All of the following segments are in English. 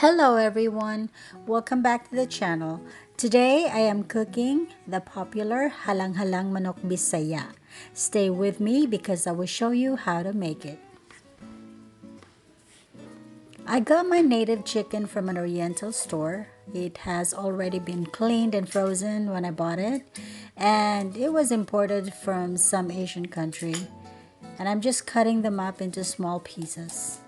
Hello everyone, welcome back to the channel. Today I am cooking the popular Halang Manok Bisaya. Stay with me because I will show you how to make it. I got my native chicken from an oriental store. It has already been cleaned and frozen when I bought it, and it was imported from some Asian country. And I'm just cutting them up into small pieces.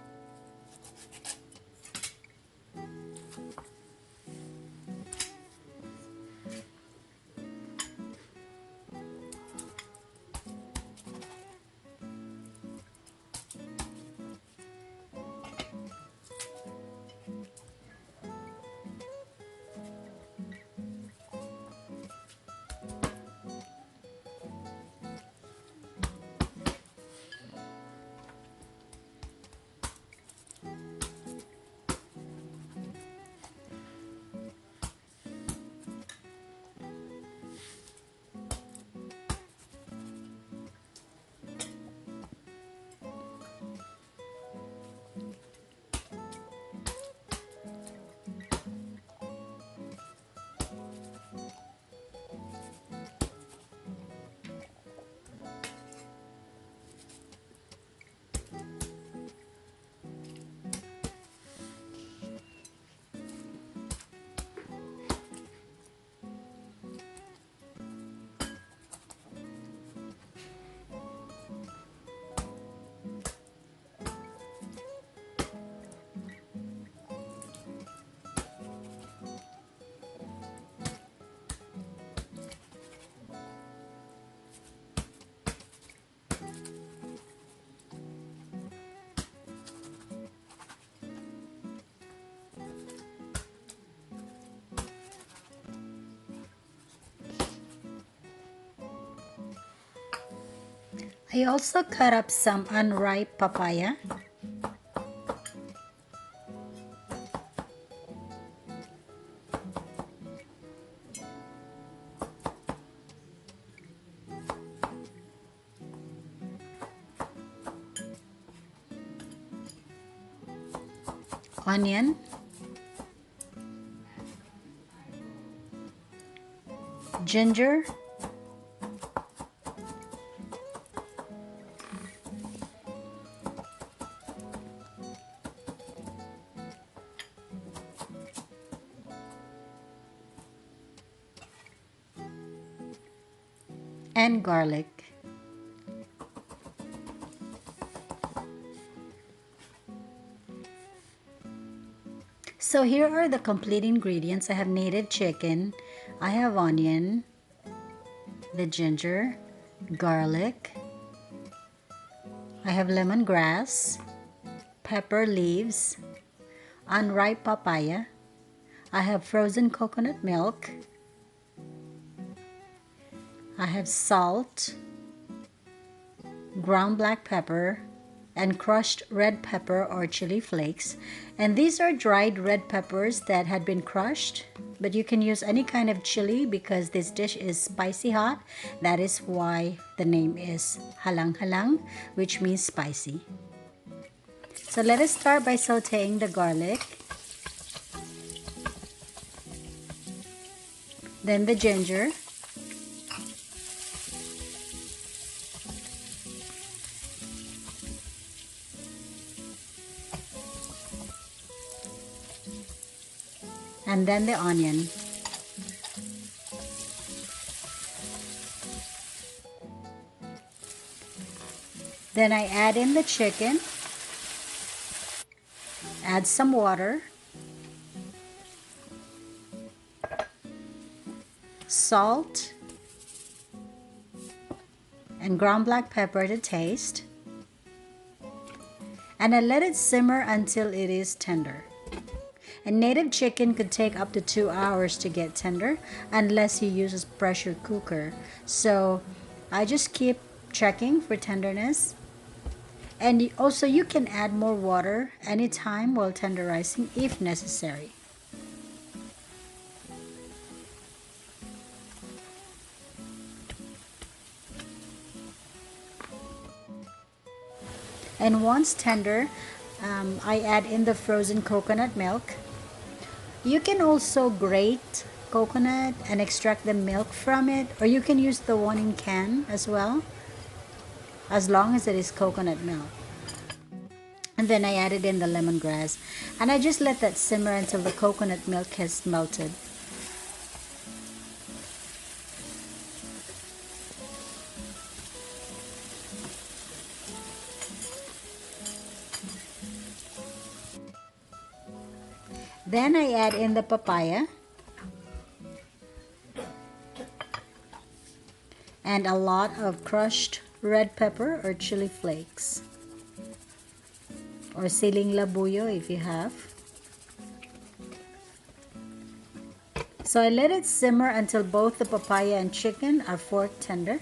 I also cut up some unripe papaya. Onion, ginger, and garlic. So here are the complete ingredients. I have native chicken, I have onion, the ginger, garlic, I have lemongrass, pepper leaves, unripe papaya, I have frozen coconut milk, I have salt, ground black pepper, and crushed red pepper or chili flakes. And these are dried red peppers that had been crushed, but you can use any kind of chili because this dish is spicy hot. That is why the name is Halang, which means spicy. So let us start by sauteing the garlic, then the ginger, and then the onion. Then I add in the chicken, add some water, salt, and ground black pepper to taste, and I let it simmer until it is tender. And native chicken could take up to 2 hours to get tender unless you use a pressure cooker. So I just keep checking for tenderness. And also you can add more water anytime while tenderizing if necessary. And once tender, I add in the frozen coconut milk You can also grate coconut and extract the milk from it, or you can use the one in can as well, as long as it is coconut milk. And then I added in the lemongrass, and I just let that simmer until the coconut milk has melted. Then I add in the papaya and a lot of crushed red pepper or chili flakes, or siling labuyo if you have. So I let it simmer until both the papaya and chicken are fork tender.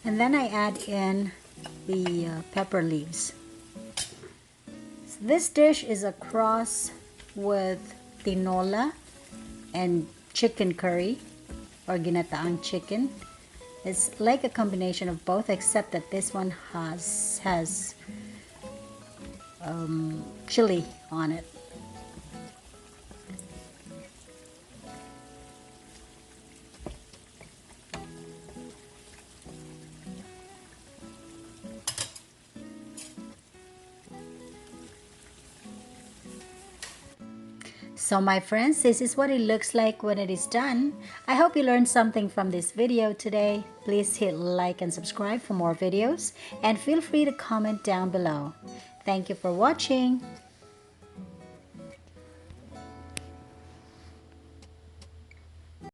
And then I add in the pepper leaves. So this dish is a cross with tinola and chicken curry or ginataan chicken. It's like a combination of both, except that this one has chili on it. So my friends, this is what it looks like when it is done. I hope you learned something from this video today. Please hit like and subscribe for more videos, and feel free to comment down below. Thank you for watching.